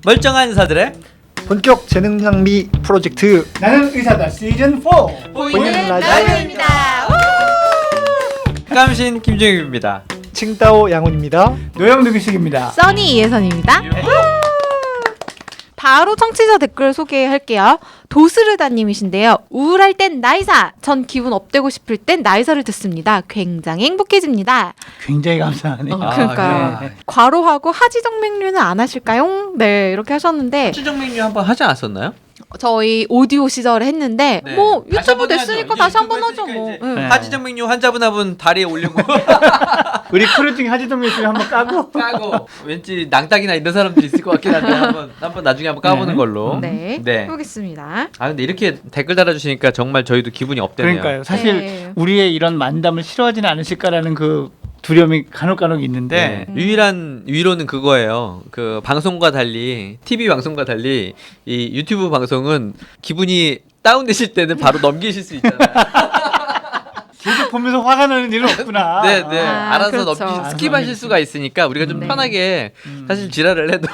멀쩡한 의사들의 본격 재능 낭비 프로젝트 나는 의사다 시즌 4 보이는 라디오 라디오입니다. 깜신 김종입니다. 칭따오 양훈입니다. 노영 누기식입니다. 써니 이혜선입니다. 바로 청취자 댓글 소개할게요. 도스르다님이신데요. 우울할 땐 나이사, 전 기분 업되고 싶을 땐 나이사를 듣습니다. 굉장히 행복해집니다. 굉장히 감사하네요. 그러니까요. 네. 괄호하고 하지정맥류는 안 하실까요? 네, 이렇게 하셨는데 추정맥류 한번 하지 않았었나요? 저희 오디오 시절에 했는데 네. 뭐 다시 한번 유튜브 됐으니까 해야죠. 다시 한번 유튜브 하죠 뭐. 했으니까 네. 네. 하지정맥류 환자분하분 다리에 올리고 우리 크루 중에 하지동 예술 한번 까고 까고 왠지 낭딱이나 이런 사람들이 있을 것 같긴 한데 한번 나중에 한번 까보는 네. 걸로. 네, 네. 해보겠습니다. 아 근데 이렇게 댓글 달아주시니까 정말 저희도 기분이 업되네요. 그러니까요. 사실 네. 우리의 이런 만담을 싫어하지는 않으실까라는 그 두려움이 간혹 있는데 네. 유일한 위로는 그거예요. 그 방송과 달리 TV 방송과 달리 이 유튜브 방송은 기분이 다운되실 때는 바로 넘기실 수 있잖아요. 계속 보면서 화가 나는 일은 없구나. 네, 네. 아, 알아서 그렇죠. 스킵하실 수가 있으니까 우리가 좀 네. 편하게 사실 지랄을 해도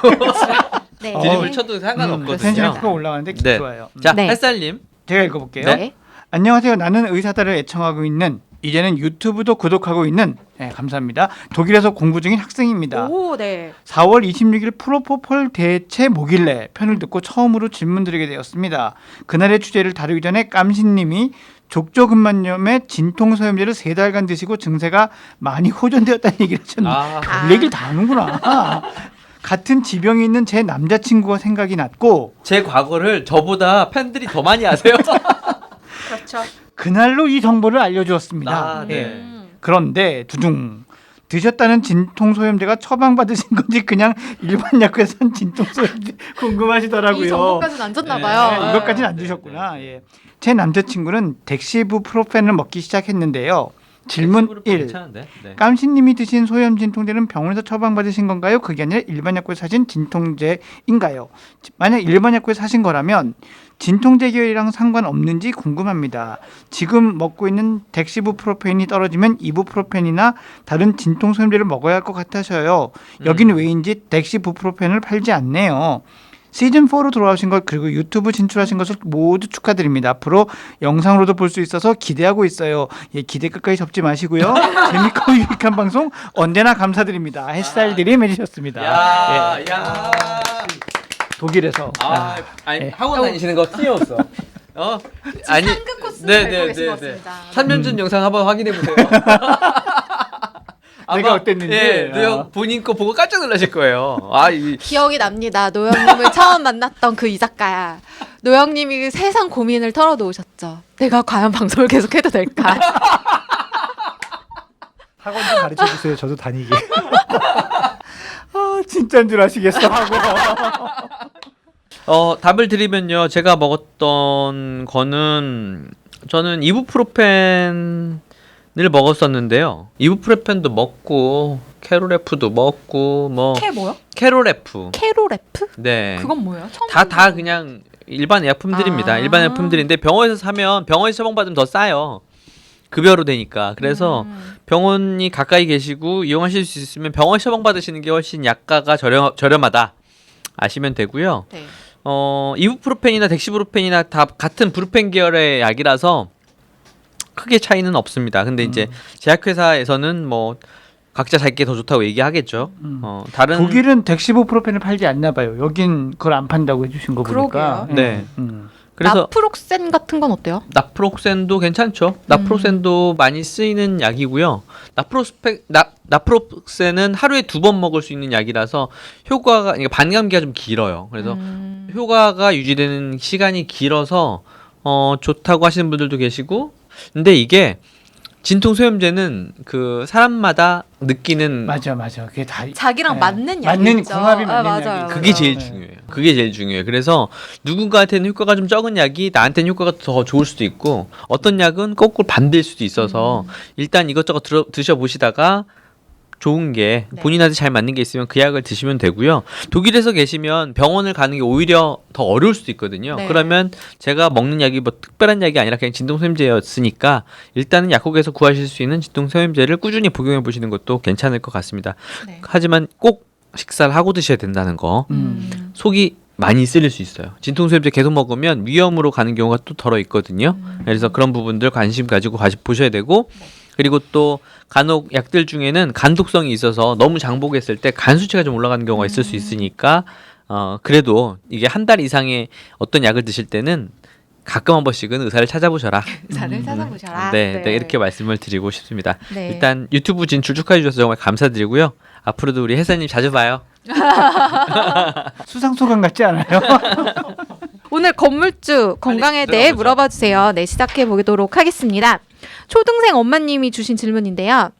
네. 드립을 쳐도 상관없거든요. 텐션이 크고 올라가는데 네. 좋아요. 자, 네. 햇살님. 제가 읽어볼게요. 네. 안녕하세요. 나는 의사다를 애청하고 있는 이제는 유튜브도 구독하고 있는 감사합니다. 독일에서 공부 중인 학생입니다. 오, 네. 4월 26일 프로포폴 대체 뭐길래 편을 듣고 처음으로 질문드리게 되었습니다. 그날의 주제를 다루기 전에 깜신님이 족저근만염의 진통소염제를 3달간 드시고 증세가 많이 호전되었다는 얘기를 하셨는데 아, 별 얘기를 다 하는구나. 같은 지병이 있는 제 남자친구가 생각이 났고 제 과거를 저보다 팬들이 더 많이 아세요. 그렇죠. 그날로 이 정보를 알려주었습니다. 아, 네. 예. 그런데 두둥 드셨다는 진통소염제가 처방받으신 건지 그냥 일반 약국에서 산 진통소염제 궁금하시더라고요. 이 정보까지는 안 줬나 봐요. 네, 이것까지는 안 주셨구나. 예. 제 남자친구는 덱시부프로펜을 먹기 시작했는데요. 질문 1. 괜찮은데? 네. 깜신님이 드신 소염 진통제는 병원에서 처방받으신 건가요? 그게 아니라 일반 약국에서 사신 진통제인가요? 만약 일반 약국에서 사신 거라면 진통제 계열이랑 상관없는지 궁금합니다. 지금 먹고 있는 덱시부프로펜이 떨어지면 이부프로펜이나 다른 진통소염제를 먹어야 할 것 같아서요. 여기는 왜인지 덱시부프로펜을 팔지 않네요. 시즌4로 돌아오신 것 그리고 유튜브 진출하신 것을 모두 축하드립니다. 앞으로 영상으로도 볼 수 있어서 기대하고 있어요. 예, 기대 끝까지 접지 마시고요. 재밌고 유익한 방송 언제나 감사드립니다. 햇살들이 해주셨습니다. 야, 예, 야. 독일에서 아니 네. 학원 다니시는 거 티였어. 아니, 상급 코스를 알고 계신 것 같습니다. 3년 전 영상 한번 확인해 보세요. 내가 어땠는지. 예, 노영 본인 거 보고 깜짝 놀라실 거예요. 기억이 납니다. 노영님을 처음 만났던 그 이자카야. 노영님이 세상 고민을 털어놓으셨죠. 내가 과연 방송을 계속해도 될까? 학원 좀 가르쳐 주세요. 저도 다니게. 진짜인 줄 아시겠어 하고 답을 드리면요. 제가 먹었던 거는 저는 이부프로펜을 먹었었는데요. 이부프로펜도 먹고 캐로레프도 먹고 뭐 뭐요? 캐로레프. 캐로레프? 네. 그건 뭐예요? 처음 다 그냥 일반 약품들입니다. 아. 일반 약품들인데 병원에서 사면 병원에서 처방받으면 더 싸요. 급여로 되니까. 그래서 병원이 가까이 계시고 이용하실 수 있으면 병원 처방받으시는 게 훨씬 약가가 저렴하다. 아시면 되고요. 네. 이부프로펜이나 덱시부프로펜이나 다 같은 브루펜 계열의 약이라서 크게 차이는 없습니다. 근데 이제 제약회사에서는 뭐 각자 자기게 더 좋다고 얘기하겠죠. 다른 독일은 덱시부프로펜을 팔지 않나 봐요. 여긴 그걸 안 판다고 해주신 거 보니까. 그러게요. 네. 음. 그래서 나프록센 같은 건 어때요? 나프록센도 괜찮죠. 나프록센도 많이 쓰이는 약이고요. 나프록센은 하루에 2번 먹을 수 있는 약이라서 효과가 그러니까 반감기가 좀 길어요. 그래서 효과가 유지되는 시간이 길어서 좋다고 하시는 분들도 계시고, 근데 이게 진통소염제는 그 사람마다 느끼는 맞아. 그게 다 자기랑 네. 맞는 약이 맞는 있죠. 궁합이 맞는 맞아요. 약이 그게 맞아요. 제일 네. 중요해요. 그게 제일 중요해요. 그래서 누군가한테는 효과가 좀 적은 약이 나한테는 효과가 더 좋을 수도 있고 어떤 약은 거꾸로 반대일 수도 있어서 일단 이것저것 드셔보시다가 좋은 게 네. 본인한테 잘 맞는 게 있으면 그 약을 드시면 되고요. 독일에서 계시면 병원을 가는 게 오히려 더 어려울 수도 있거든요. 네. 그러면 제가 먹는 약이 뭐 특별한 약이 아니라 그냥 진통소염제였으니까 일단은 약국에서 구하실 수 있는 진통소염제를 꾸준히 복용해 보시는 것도 괜찮을 것 같습니다. 네. 하지만 꼭 식사를 하고 드셔야 된다는 거. 속이 많이 쓰릴 수 있어요. 진통소염제 계속 먹으면 위험으로 가는 경우가 또 덜어 있거든요. 그래서 그런 부분들 관심 가지고 보셔야 되고, 그리고 또 간혹 약들 중에는 간독성이 있어서 너무 장복했을 때 간 수치가 좀 올라가는 경우가 있을 수 있으니까 그래도 이게 한 달 이상의 어떤 약을 드실 때는 가끔 한 번씩은 의사를 찾아보셔라. 의사를 찾아보셔라. 네, 이렇게 말씀을 드리고 싶습니다. 네. 일단 유튜브 진출 축하해 주셔서 정말 감사드리고요. 앞으로도 우리 혜사님 자주 봐요. 수상 소감 같지 않아요? 오늘 건물주 건강에 빨리 대해 들어가보죠. 물어봐 주세요. 네, 시작해 보도록 하겠습니다. 초등생 엄마님이 주신 질문인데요.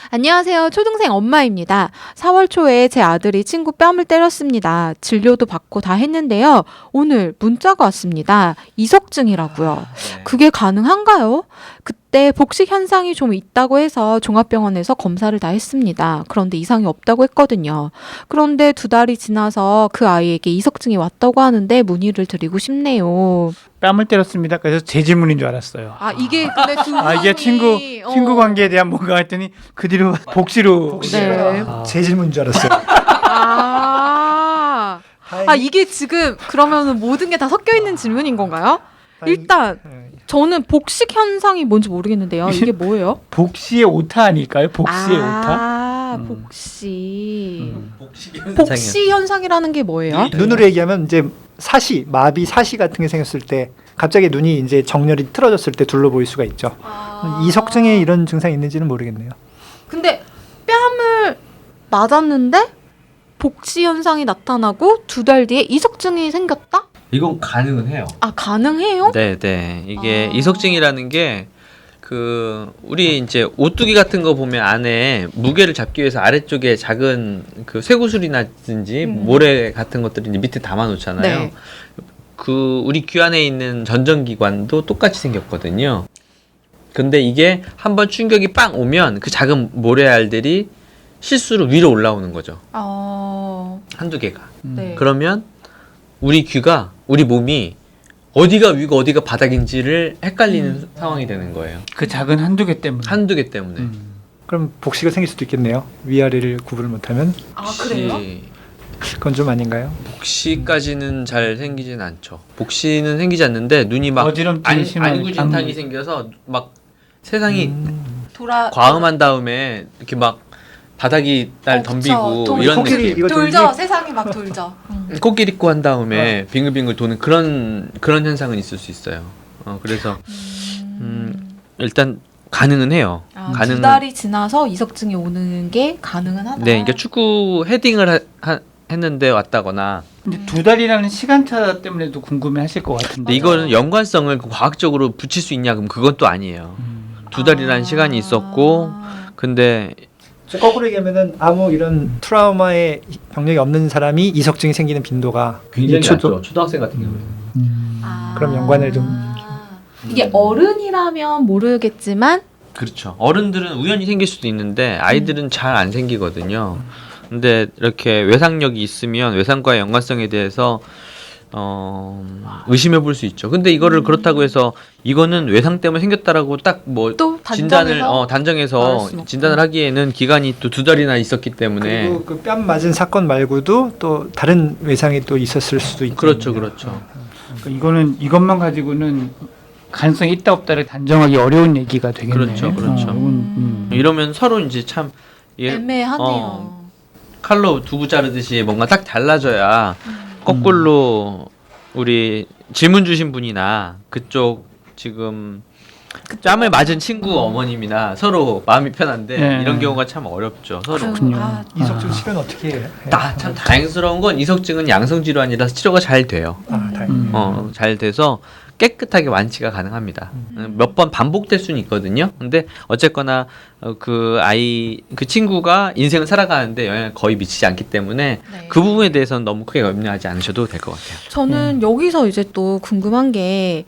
안녕하세요. 초등생 엄마입니다. 4월 초에 제 아들이 친구 뺨을 때렸습니다. 진료도 받고 다 했는데요. 오늘 문자가 왔습니다. 이석증이라고요. 네. 그게 가능한가요? 그때 복식 현상이 좀 있다고 해서 종합병원에서 검사를 다 했습니다. 그런데 이상이 없다고 했거든요. 그런데 2달이 지나서 그 아이에게 이석증이 왔다고 하는데 문의를 드리고 싶네요. 뺨을 때렸습니다. 그래서 제 질문인 줄 알았어요. 아, 이게 근데 두 분이 이게 친구 관계에 대한 뭔가 했더니 그 뒤로 복시로. 네. 제 질문인 줄 알았어요. 이게 지금 그러면 모든 게 다 섞여 있는 질문인 건가요? 일단 저는 복식 현상이 뭔지 모르겠는데요. 이게 뭐예요? 복시의 오타 아닐까요? 복시의 오타? 복시. 복식 복시 현상이라는 게 뭐예요? 눈으로 얘기하면 이제 마비 사시 같은 게 생겼을 때 갑자기 눈이 이제 정렬이 틀어졌을 때 둘러 보일 수가 있죠. 이석증에 이런 증상이 있는지는 모르겠네요. 근데 뺨을 맞았는데 복시 현상이 나타나고 2달 뒤에 이석증이 생겼다? 이건 가능은 해요. 아, 가능해요? 네. 이게 이석증이라는 게 우리 이제 오뚜기 같은 거 보면 안에 무게를 잡기 위해서 아래쪽에 작은 그 쇠구슬이나든지 모래 같은 것들을 이제 밑에 담아 놓잖아요. 네. 우리 귀 안에 있는 전정기관도 똑같이 생겼거든요. 근데 이게 한번 충격이 빵 오면 그 작은 모래알들이 실수로 위로 올라오는 거죠. 한두 개가. 네. 그러면 우리 몸이 어디가 위고 어디가 바닥인지를 헷갈리는 상황이 되는 거예요. 그 작은 한두 개 때문에. 한두 개 때문에. 그럼 복시가 생길 수도 있겠네요. 위아래를 구분을 못하면 그래요? 그건 좀 아닌가요? 복시까지는 잘 생기진 않죠. 복시는 생기지 않는데 눈이 막 어지럼증이 심한 안구진탕이 생겨서 막 세상이 돌아 과음한 다음에 이렇게 막 바닥이 날 덤비고 이런 코끼리 느낌. 이거 좀 돌죠. 세상이 막 돌죠. 코끼리 코 한 다음에 빙글빙글 도는 그런 현상은 있을 수 있어요. 그래서 일단 가능은 해요. 두 달이 지나서 이석증이 오는 게 가능은 하다. 네, 그러니까 축구 헤딩을 했는데 왔다거나. 근데 2달이라는 시간차 때문에도 궁금해하실 것 같은데. 근데 이거는 연관성을 과학적으로 붙일 수 있냐 그럼 그건 또 아니에요. 2달이라는 시간이 있었고 근데 거꾸로 얘기하면은 아무 이런 트라우마의 병력이 없는 사람이 이석증이 생기는 빈도가 굉장히 낮죠. 낮죠. 초등학생 같은 경우는. 그럼 연관을 좀 이게 어른이라면 모르겠지만 그렇죠. 어른들은 우연히 생길 수도 있는데 아이들은 잘 안 생기거든요. 근데 이렇게 외상력이 있으면 외상과의 연관성에 대해서 의심해 볼 수 있죠. 근데 이거를 그렇다고 해서 이거는 외상 때문에 생겼다라고 딱 뭐 또 진단을 말할 단정해서 수는 없고. 진단을 하기에는 기간이 또 2달이나 있었기 때문에 그리고 그 뺨 맞은 사건 말고도 또 다른 외상이 또 있었을 수도 있고 그렇죠. 그러니까 이거는 이것만 가지고는 가능성이 있다 없다를 단정하기 어려운 얘기가 되겠네요. 그렇죠. 이러면 서로 이제 참 애매하네요. 칼로 두부 자르듯이 뭔가 딱 달라져야 거꾸로 우리 질문 주신 분이나 그쪽 지금 뺨을 맞은 친구 어머님이나 서로 마음이 편한데 네. 이런 경우가 참 어렵죠. 서로. 그렇군요. 이석증 치료는 어떻게 해요? 참 다행스러운 건 이석증은 양성 질환이라서 치료가 잘 돼요. 다행이네요. 잘 돼서 깨끗하게 완치가 가능합니다. 몇 번 반복될 수는 있거든요. 근데 어쨌거나 그 친구가 인생을 살아가는데 영향을 거의 미치지 않기 때문에 네. 그 부분에 대해서는 너무 크게 염려하지 않으셔도 될 것 같아요. 저는 여기서 이제 또 궁금한 게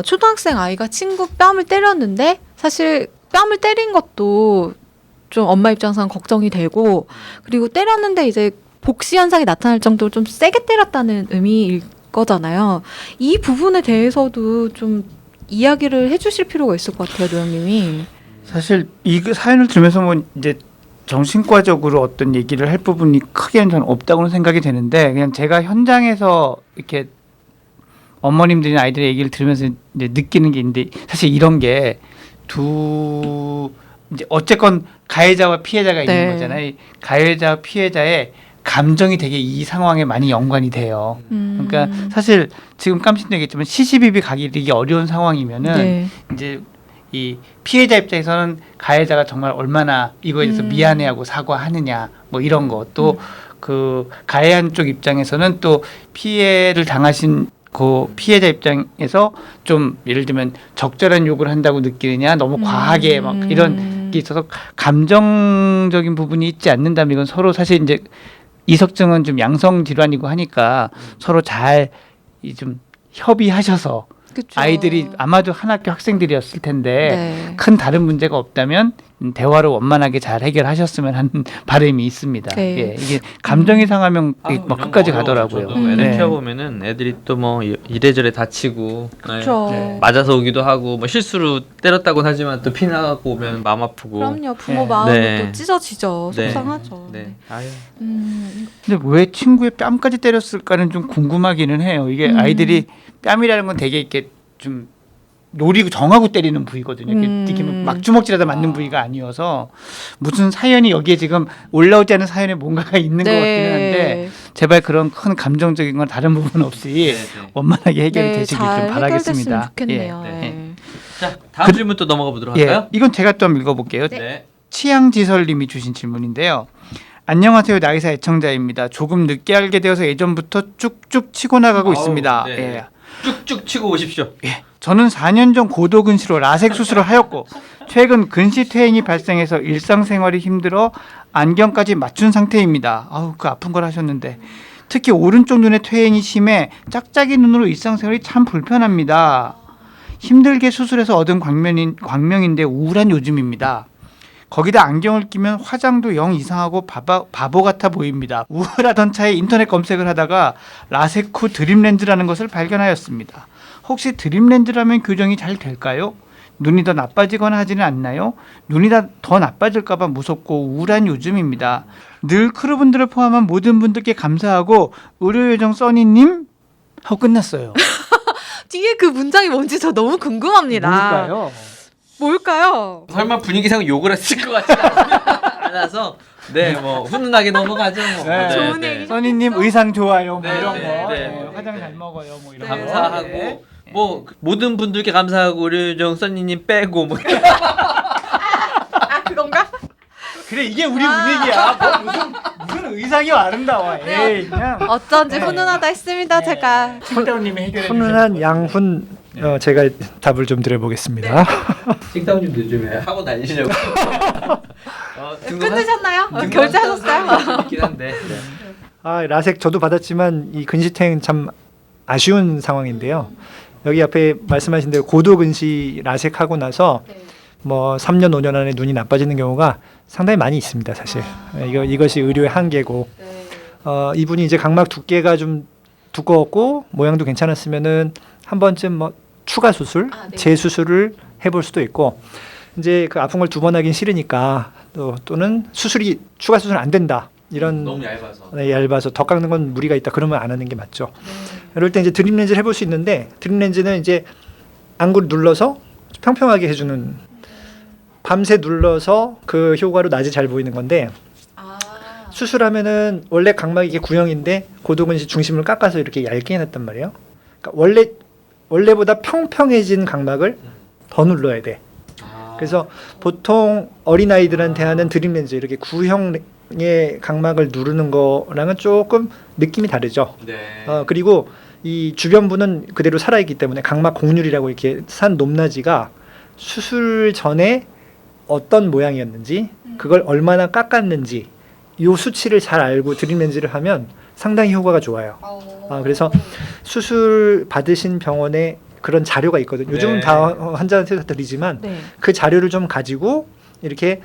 초등학생 아이가 친구 뺨을 때렸는데 사실 뺨을 때린 것도 좀 엄마 입장에서는 걱정이 되고 그리고 때렸는데 이제 복시 현상이 나타날 정도로 좀 세게 때렸다는 의미일 거잖아요. 이 부분에 대해서도 좀 이야기를 해주실 필요가 있을 것 같아요, 노영님이. 사실 이 사연을 들으면서 뭐 이제 정신과적으로 어떤 얘기를 할 부분이 크게는 저는 없다고는 생각이 되는데 그냥 제가 현장에서 이렇게 어머님들이나 아이들의 얘기를 들으면서 이제 느끼는 게 있는데 사실 이런 게 이제 어쨌건 가해자와 피해자가 있는 네. 거잖아요. 이 가해자와 피해자의 감정이 되게 이 상황에 많이 연관이 돼요. 그러니까 사실 지금 깜찍도 얘기했지만 시시비비 가기 되게 어려운 상황이면은 네. 이제 이 피해자 입장에서는 가해자가 정말 얼마나 이거에 대해서 미안해하고 사과하느냐 뭐 이런 거 또 그 가해한 쪽 입장에서는 또 피해를 당하신 그 피해자 입장에서 좀 예를 들면 적절한 욕을 한다고 느끼느냐 너무 과하게 막 이런 게 있어서 감정적인 부분이 있지 않는다면 이건 서로 사실 이제 이석증은 좀 양성 질환이고 하니까 서로 잘 좀 협의하셔서 그쵸. 아이들이 아마도 한 학교 학생들이었을 텐데 네. 큰 다른 문제가 없다면 대화로 원만하게 잘 해결하셨으면 하는 바람이 있습니다. 네. 예, 이게 감정이 상하면 아유, 막 이런 끝까지 거 가더라고요. 어려워. 저도 애들 네. 키워보면은 애들이 또 뭐 이래저래 다치고 그렇죠. 네. 맞아서 오기도 하고 뭐 실수로 때렸다고는 하지만 또 피나고 오면 마음 아프고. 그럼요. 부모 네. 마음이 네. 또 찢어지죠. 네. 속상하죠. 네. 아유. 근데 왜 친구의 뺨까지 때렸을까는 좀 궁금하기는 해요. 이게 아이들이 뺨이라는 건 되게 이렇게 좀 노리고 정하고 때리는 부위거든요. 이렇게 막 주먹질하다 맞는 부위가 아니어서 무슨 사연이 여기에 지금 올라오지 않은 사연에 뭔가가 있는 것 같기는 한데 제발 그런 큰 감정적인 건 다른 부분 없이 네, 네. 원만하게 해결이 네, 되시길 잘 좀 바라겠습니다. 해결됐으면 좋겠네요. 예, 네. 자 다음 질문 또 넘어가 보도록 예, 할까요? 이건 제가 또 한번 읽어볼게요. 네. 치양지설님이 주신 질문인데요. 안녕하세요. 나이사 애청자입니다. 조금 늦게 알게 되어서 예전부터 쭉쭉 치고 나가고 아우, 있습니다. 네. 예. 쭉쭉 치고 오십시오. 저는 4년 전 고도근시로 라섹 수술을 하였고 최근 근시 퇴행이 발생해서 일상생활이 힘들어 안경까지 맞춘 상태입니다. 아우 그 아픈 걸 하셨는데 특히 오른쪽 눈의 퇴행이 심해 짝짝이 눈으로 일상생활이 참 불편합니다. 힘들게 수술해서 얻은 광명인데 우울한 요즘입니다. 거기다 안경을 끼면 화장도 영 이상하고 바보 같아 보입니다. 우울하던 차에 인터넷 검색을 하다가 라섹 후 드림렌즈라는 것을 발견하였습니다. 혹시 드림렌즈라면 교정이 잘 될까요? 눈이 더 나빠지거나 하지는 않나요? 눈이 더 나빠질까봐 무섭고 우울한 요즘입니다. 늘 크루분들을 포함한 모든 분들께 감사하고 의료요정 써니님 하고 끝났어요. 뒤에 그 문장이 뭔지 저 너무 궁금합니다. 뭘까요? 뭘까요? 설마 분위기상 욕을 했을 것 같지 않아서 뭐 훈훈하게 넘어가죠. 뭐. 네. 좋은 얘기. 써니님 의상 좋아요 뭐 네, 이런 네, 거 네. 네, 화장 잘 먹어요 뭐 이런 네. 거 감사하고 네. 뭐 모든 분들께 감사하고 의료정 써니님 빼고 뭐 아 그런가? 그래 이게 우리 분위기야 뭐 무슨 의상이 아름다워 에이 그냥 어쩐지 네. 훈훈하다 했습니다. 제가. 칭따오님이 해결해 훈훈한 양훈 제가 답을 좀 드려보겠습니다. 식당 좀 늦으면 하고 다니시려고. 끝내셨나요? 결제하셨어요? 있긴 한데. 아, 라섹 저도 받았지만 이 근시퇴행 참 아쉬운 상황인데요. 여기 앞에 말씀하신 대로 고도 근시 라섹하고 나서 뭐 3년 5년 안에 눈이 나빠지는 경우가 상당히 많이 있습니다, 사실. 이것이 의료의 한계고. 이분이 이제 각막 두께가 좀 두꺼웠고 모양도 괜찮았으면은 한 번쯤 뭐 추가 수술, 네. 재수술을 해볼 수도 있고, 이제 그 아픈 걸 두 번 하긴 싫으니까 또는 수술이 추가 수술 안 된다 이런 너무 얇아서. 네, 얇아서 더 깎는 건 무리가 있다 그러면 안 하는 게 맞죠. 이럴 때 이제 드림 렌즈를 해볼 수 있는데 드림 렌즈는 이제 안구를 눌러서 평평하게 해주는 밤새 눌러서 그 효과로 낮에 잘 보이는 건데 수술하면은 원래 각막이 이게 구형인데 고도근시 중심을 깎아서 이렇게 얇게 해놨단 말이에요. 그러니까 원래보다 평평해진 각막을 더 눌러야 돼. 그래서 보통 어린 아이들한테 하는 드림 렌즈 이렇게 구형의 각막을 누르는 거랑은 조금 느낌이 다르죠. 네. 그리고 이 주변부는 그대로 살아있기 때문에 각막 곡률이라고 이렇게 산 높낮이가 수술 전에 어떤 모양이었는지 그걸 얼마나 깎았는지 이 수치를 잘 알고 드림 렌즈를 하면 상당히 효과가 좋아요. 그래서 수술 받으신 병원에 그런 자료가 있거든요. 요즘은 네. 다 환자한테 다 드리지만 네. 그 자료를 좀 가지고 이렇게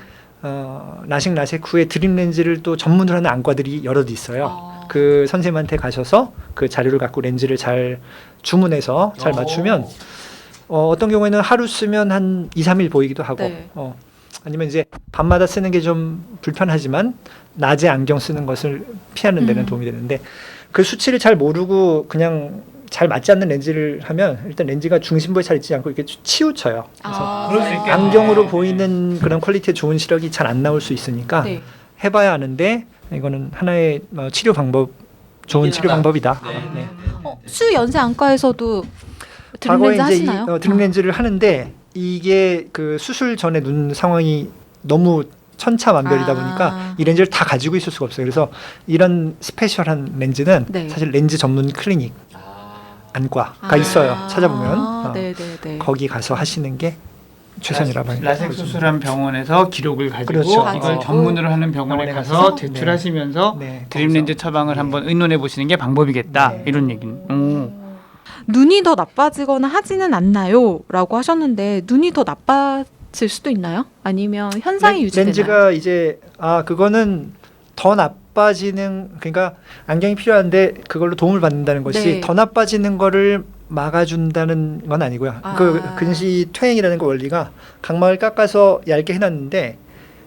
라식 후에 드림 렌즈를 또 전문으로 하는 안과들이 여럿 있어요. 그 선생님한테 가셔서 그 자료를 갖고 렌즈를 잘 주문해서 잘 맞추면 어떤 경우에는 하루 쓰면 한 2, 3일 보이기도 하고 네. 아니면 이제 밤마다 쓰는 게 좀 불편하지만 낮에 안경 쓰는 것을 피하는 데는 도움이 되는데 그 수치를 잘 모르고 그냥 잘 맞지 않는 렌즈를 하면 일단 렌즈가 중심부에 잘 있지 않고 이렇게 치우쳐요. 그래서 그럴 수 있겠네. 안경으로 보이는 그런 퀄리티의 좋은 시력이 잘 안 나올 수 있으니까 네. 해봐야 아는데 이거는 하나의 치료 방법, 좋은 치료 방법이다. 네. 수연세 안과에서도 과거에 드림렌즈 이제 하시나요? 드림렌즈를 하는데 이게 그 수술 전에 눈 상황이 너무 천차만별이다 보니까 이 렌즈를 다 가지고 있을 수가 없어요. 그래서 이런 스페셜한 렌즈는 네. 사실 렌즈 전문 클리닉 안과가 있어요. 찾아보면 네네네. 거기 가서 하시는 게 최선이라고 봐요. 라섹 수술한 병원에서 기록을 가지고 그렇죠. 이걸 전문으로 하는 병원에 병원에 가서 가서 제출하시면서 네, 드림렌즈 처방을 한번 의논해 보시는 게 방법이겠다. 네. 이런 얘기는. 눈이 더 나빠지거나 하지는 않나요? 라고 하셨는데 눈이 더 나빠질 수도 있나요? 아니면 현상이 유지되나요? 렌즈가 이제 그거는 더 나빠지는, 그러니까 안경이 필요한데 그걸로 도움을 받는다는 것이 네. 더 나빠지는 거를 막아준다는 건 아니고요. 그 근시 퇴행이라는 그 원리가 각막을 깎아서 얇게 해놨는데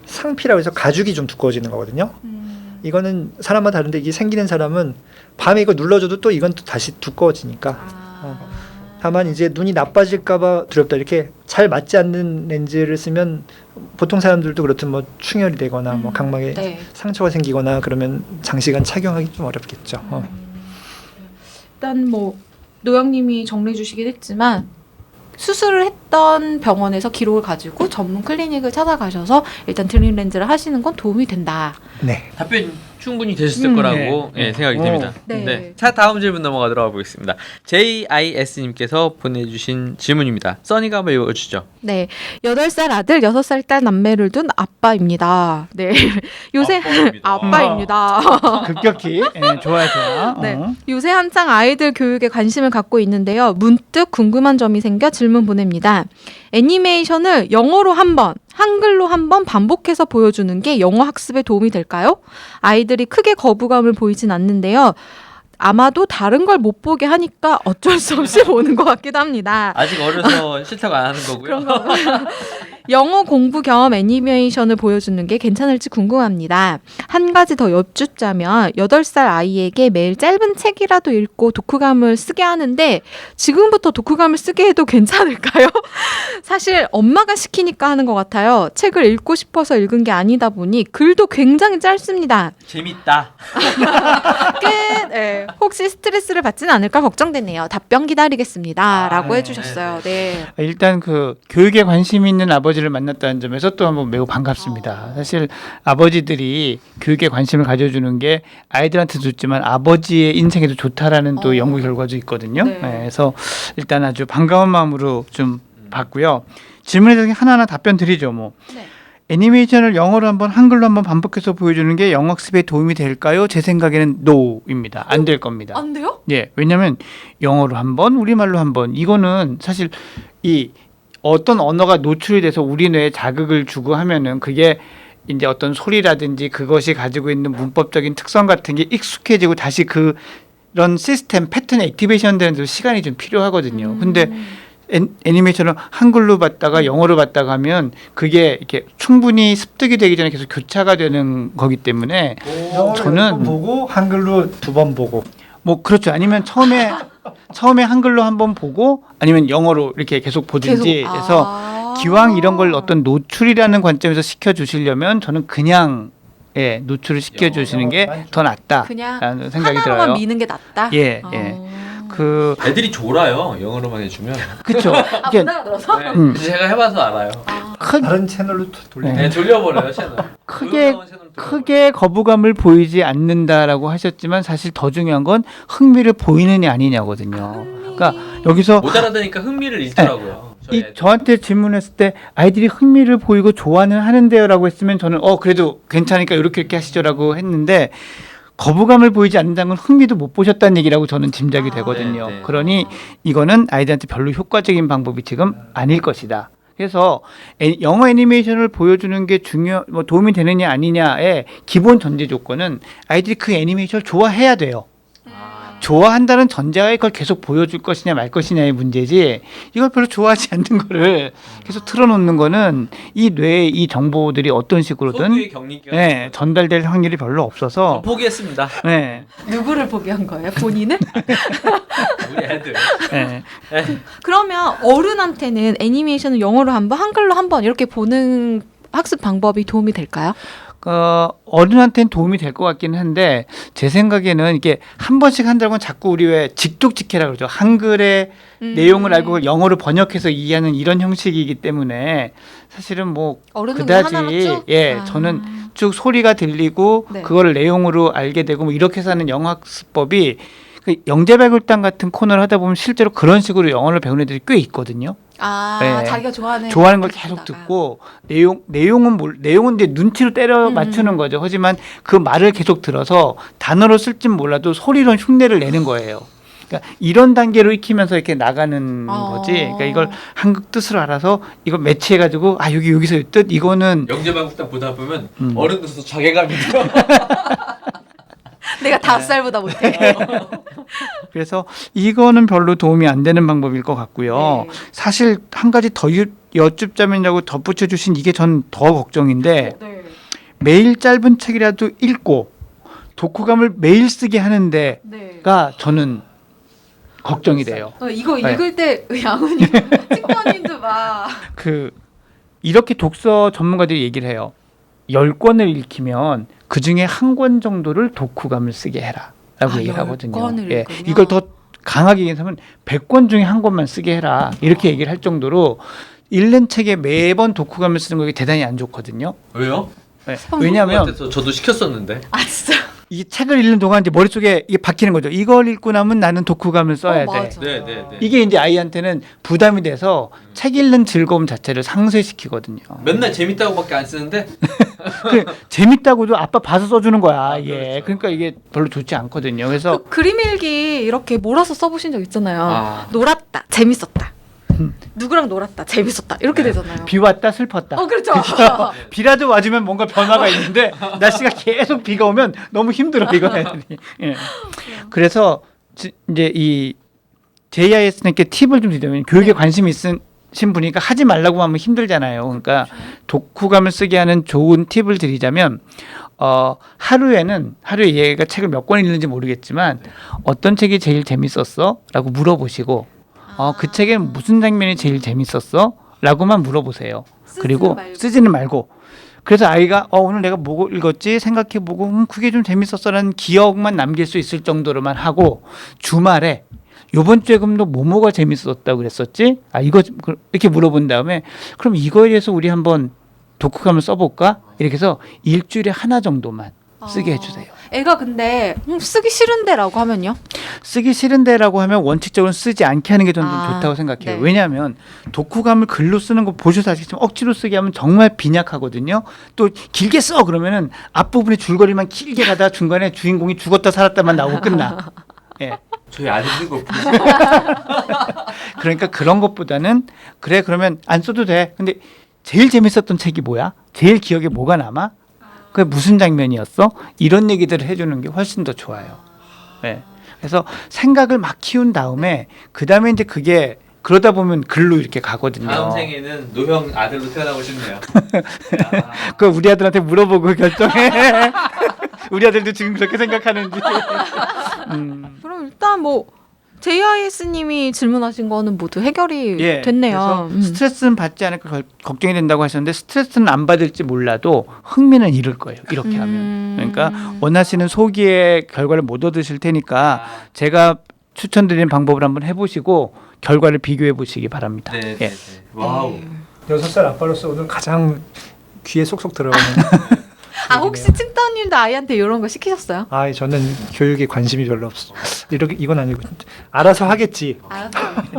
상피라고 해서 가죽이 좀 두꺼워지는 거거든요. 이거는 사람마다 다른데 이게 생기는 사람은 밤에 이거 눌러줘도 또 이건 또 다시 두꺼워지니까. 다만 이제 눈이 나빠질까봐 두렵다. 이렇게 잘 맞지 않는 렌즈를 쓰면 보통 사람들도 그렇든 뭐 충혈이 되거나 뭐 각막에 네. 상처가 생기거나 그러면 장시간 착용하기 좀 어렵겠죠. 일단 뭐 노영님이 정리해 주시긴 했지만 수술을 했던 병원에서 기록을 가지고 전문 클리닉을 찾아가셔서 일단 드림렌즈를 하시는 건 도움이 된다. 네. 답변 충분히 되셨을 거라고 네. 생각이 됩니다. 네. 자, 다음 질문 넘어가도록 하겠습니다. JIS님께서 보내주신 질문입니다. 써니가 한번 읽어주시죠. 네. 8살 아들, 6살 딸 남매를 둔 아빠입니다. 네. 요새 아빠입니다. 아빠입니다. 급격히 좋아요, 좋아. 네. 요새 한창 아이들 교육에 관심을 갖고 있는데요. 문득 궁금한 점이 생겨 질문 보냅니다. 애니메이션을 영어로 한 번, 한글로 한 번 반복해서 보여주는 게 영어 학습에 도움이 될까요? 아이들이 크게 거부감을 보이진 않는데요. 아마도 다른 걸 못 보게 하니까 어쩔 수 없이 보는 것 같기도 합니다. 아직 어려서 싫다고 안 하는 거고요. 그런가 봐요. 영어 공부 겸 애니메이션을 보여주는 게 괜찮을지 궁금합니다. 한 가지 더 여쭙자면 8살 아이에게 매일 짧은 책이라도 읽고 독후감을 쓰게 하는데 지금부터 독후감을 쓰게 해도 괜찮을까요? 사실 엄마가 시키니까 하는 것 같아요. 책을 읽고 싶어서 읽은 게 아니다 보니 글도 굉장히 짧습니다. 재밌다. 끝. 네. 혹시 스트레스를 받지는 않을까 걱정되네요. 답변 기다리겠습니다. 라고 네. 해주셨어요. 네. 일단 그 교육에 관심이 있는 아버지를 만났다는 점에서 또 한번 매우 반갑습니다. 사실 아버지들이 교육에 관심을 가져주는 게 아이들한테도 좋지만 아버지의 인생에도 좋다라는 또 연구 결과도 있거든요. 네. 그래서 일단 아주 반가운 마음으로 좀 봤고요. 질문에 대해서 하나하나 답변 드리죠. 뭐. 네. 애니메이션을 영어로 한번 한글로 한번 반복해서 보여주는 게 영어 학습에 도움이 될까요? 제 생각에는 no입니다. 안 될 겁니다. 안 돼요? 예, 왜냐하면 영어로 한 번, 우리말로 한 번. 이거는 사실 이 어떤 언어가 노출이 돼서 우리 뇌에 자극을 주고 하면은 그게 이제 어떤 소리라든지 그것이 가지고 있는 문법적인 특성 같은 게 익숙해지고 다시 그런 시스템 패턴 액티베이션 되는 데 시간이 좀 필요하거든요. 근데 애니메이션을 한글로 봤다가 영어로 봤다가 하면 그게 이렇게 충분히 습득이 되기 전에 계속 교차가 되는 거기 때문에 저는 한번 보고 한글로 2번 보고. 뭐 그렇죠. 아니면 처음에 한글로 한번 보고 아니면 영어로 이렇게 계속 보든지 해서 기왕 이런 걸 어떤 노출이라는 관점에서 시켜 주시려면 저는 그냥 노출을 시켜 주시는 게 더 낫다라는 생각이 들어요. 하나로만 미는 게 낫다? 예. 그 애들이 졸아요. 영어로만 해주면. 그렇죠. 이게 문화가 들어서? 네. 제가 해봐서 알아요. 다른 채널로 돌리는. 네, 돌려버려요 채널. 크게 거부감을 보이지 않는다라고 하셨지만 사실 더 중요한 건 흥미를 보이느냐 아니냐거든요. 그러니까 여기서 못 알아듣으니까 흥미를 잃더라고요. 저한테 질문했을 때 아이들이 흥미를 보이고 좋아는 하는데요라고 했으면 저는 그래도 괜찮으니까 이렇게 하시죠라고 했는데 거부감을 보이지 않는다는 건 흥미도 못 보셨다는 얘기라고 저는 짐작이 되거든요. 네. 그러니 이거는 아이들한테 별로 효과적인 방법이 지금 아닐 것이다. 그래서 영어 애니메이션을 보여주는 게 도움이 되느냐 아니냐의 기본 전제 조건은 아이들이 그 애니메이션을 좋아해야 돼요. 좋아한다는 전제하에 그걸 계속 보여줄 것이냐 말 것이냐의 문제지 이걸 별로 좋아하지 않는 거를 계속 틀어놓는 거는 이 뇌의 이 정보들이 어떤 식으로든 소비의 경리기가 네, 전달될 확률이 별로 없어서 포기했습니다. 네, 누구를 포기한 거예요? 본인을? 우리 애들. 네. 그러면 어른한테는 애니메이션을 영어로 한번 한글로 한번 이렇게 보는 학습 방법이 도움이 될까요? 어른한테는 도움이 될 것 같기는 한데 제 생각에는 이게 한 번씩 한다고는 자꾸 우리 왜 직독직해라 그러죠. 한글의 내용을 알고 그걸 영어로 번역해서 이해하는 이런 형식이기 때문에 사실은 뭐 어른은 그다지 하나로 쭉? 예 아. 저는 쭉 소리가 들리고 네. 그거를 내용으로 알게 되고 뭐 이렇게 해서 하는 영어 학습법이 그 영재발굴단 같은 코너를 하다 보면 실제로 그런 식으로 영어를 배우는 애들이 꽤 있거든요. 아, 네. 자기가 좋아하는 좋아하는 걸 계속 듣고 내용은 이제 눈치로 때려 맞추는 거죠. 하지만 그 말을 계속 들어서 단어로 쓸진 몰라도 소리로 흉내를 내는 거예요. 그러니까 이런 단계로 익히면서 이렇게 나가는 거지. 그러니까 이걸 한국 뜻을 알아서 이걸 매치해가지고 아 여기서 이 뜻 이거는 영재발국단 보다 보면 어른들도 자괴감이 들어. 내가 5살보다 못해. 그래서 이거는 별로 도움이 안 되는 방법일 것 같고요. 네. 사실 한 가지 더 여쭙자면이라고 덧붙여 주신 이게 전 더 걱정인데 네. 매일 짧은 책이라도 읽고 독후감을 매일 쓰게 하는 네. 데가 저는 걱정이 돼요. 이거 네. 읽을 때 양은이 친구님도 막 그 이렇게 독서 전문가들이 얘기를 해요. 10권을 읽히면 그중에 한 권 정도를 독후감을 쓰게 해라 라고 얘기를 하거든요. 10권을 예, 읽으면? 이걸 더 강하게 얘기하면 100권 중에 한 권만 쓰게 해라 이렇게 얘기를 할 정도로 읽는 책에 매번 독후감을 쓰는 거 대단히 안 좋거든요. 왜요? 예, 왜냐하면 같아서 저도 시켰었는데. 아 진짜. 이 책을 읽는 동안 이제 머릿속에 이게 박히는 거죠. 이걸 읽고 나면 나는 독후감을 써야 돼. 맞아. 네. 이게 이제 아이한테는 부담이 돼서 책 읽는 즐거움 자체를 상쇄시키거든요. 맨날 재밌다고밖에 안 쓰는데. 그 재밌다고도 아빠 봐서 써주는 거야. 아, 예. 그렇죠. 그러니까 이게 별로 좋지 않거든요. 그래서 그 그림 일기 이렇게 몰아서 써보신 적 있잖아요. 아. 놀았다, 재밌었다. 누구랑 놀았다, 재밌었다. 이렇게 네. 되잖아요. 비 왔다 슬펐다. 그렇죠. 비라도 맞으면 뭔가 변화가 있는데 날씨가 계속 비가 오면 너무 힘들어 이거 애들이. 예. 그래서 이제 이 JIS님께 팁을 좀 드리면 교육에 관심이 있으신 분이니까 하지 말라고 하면 힘들잖아요. 그러니까 독후감을 쓰게 하는 좋은 팁을 드리자면 하루에 얘가 책을 몇 권 읽는지 모르겠지만 어떤 책이 제일 재밌었어? 라고 물어보시고 그 책엔 무슨 장면이 제일 재밌었어? 라고만 물어보세요. 그리고 쓰지는 말고. 그래서 아이가 오늘 내가 뭐 읽었지 생각해보고 그게 좀 재밌었어라는 기억만 남길 수 있을 정도로만 하고 주말에 요번 주에 그럼 너 뭐가 재밌었다고 그랬었지? 이거 이렇게 물어본 다음에 그럼 이거에 대해서 우리 한번 독후감을 써볼까? 이렇게 해서 일주일에 하나 정도만 쓰게 해주세요. 애가 근데 쓰기 싫은데라고 하면요? 쓰기 싫은데라고 하면 원칙적으로 쓰지 않게 하는 게 저는 좀 좋다고 생각해요. 네. 왜냐하면 독후감을 글로 쓰는 거 보셔서 아시겠지만 억지로 쓰게 하면 정말 빈약하거든요. 또 길게 써 그러면은 앞부분에 줄거리만 길게 가다가 중간에 주인공이 죽었다 살았다만 나오고 끝나. 예. 저희 안 읽는 거 보세요. 그러니까 그런 것보다는 그래 그러면 안 써도 돼. 근데 제일 재밌었던 책이 뭐야? 제일 기억에 뭐가 남아? 그게 무슨 장면이었어? 이런 얘기들을 해주는 게 훨씬 더 좋아요. 네. 그래서 생각을 막 키운 다음에 그 다음에 이제 그게 그러다 보면 글로 이렇게 가거든요. 다음 생에는 노형 아들로 태어나고 싶네요. 그거 우리 아들한테 물어보고 결정해. 우리 아들도 지금 그렇게 생각하는지. 그럼 일단 뭐 JIS님이 질문하신 거는 모두 해결이 됐네요. 그래서 스트레스는 받지 않을까 걱정이 된다고 하셨는데 스트레스는 안 받을지 몰라도 흥미는 잃을 거예요. 이렇게 하면. 그러니까 원하시는 소기의 결과를 못 얻으실 테니까 제가 추천드리는 방법을 한번 해보시고 결과를 비교해 보시기 바랍니다. 네. 예. 와우. 6살 아빠로서 오늘 가장 귀에 쏙쏙 들어가는 혹시 칭따님도 아이한테 이런 거 시키셨어요? 저는 교육에 관심이 별로 없어. 이건 아니고 알아서 하겠지.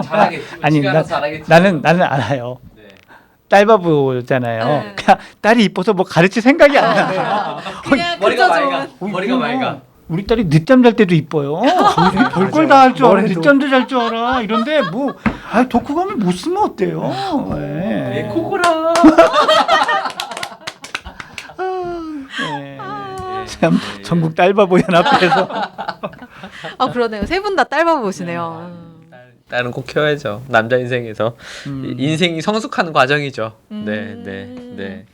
잘하겠지. 아니 나는 알아요. 네. 딸바보잖아요. 네. 그냥 딸이 이뻐서 뭐 가르칠 생각이 안 나요. 그냥 머리가 그저 맑아. 좋은. 머리가 맑아. 우리 딸이 늦잠 잘 때도 이뻐요. 별걸 다 할 줄 알아. 뭘 해도. 늦잠도 잘 줄 알아. 이런데 뭐 독후감을 못 쓰면 어때요? 네. 코코라. 네. 참 전국 딸바보 연합회에서 아 그러네요. 세 분 다 딸바보 보시네요. 딸은 꼭 키워야죠. 남자 인생에서 인생이 성숙하는 과정이죠. 네, 네, 네.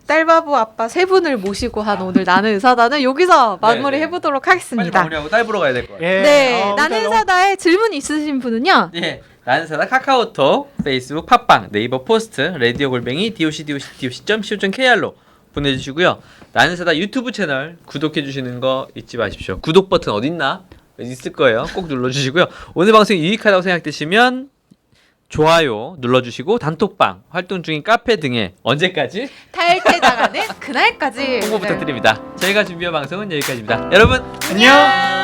딸바보 아빠 세 분을 모시고 한 오늘 나는 의사다는 여기서 마무리 네. 해보도록 빨리 하겠습니다. 마무리하고 딸 보러 가야 될 것 같아요. 예. 네, 아, 나는 일단 의사다에 질문 있으신 분은요. 예. 나는 사다 카카오톡, 페이스북, 팟빵, 네이버 포스트, 라디오 골뱅이 doc.co.kr로 보내주시고요. 나는 사다 유튜브 채널 구독해 주시는 거 잊지 마십시오. 구독 버튼 어딨나? 있을 거예요. 꼭 눌러주시고요. 오늘 방송이 유익하다고 생각되시면 좋아요 눌러주시고 단톡방, 활동 중인 카페 등에 언제까지 탈퇴당하는 그날까지 홍보 부탁드립니다. 저희가 준비한 방송은 여기까지입니다. 여러분 안녕.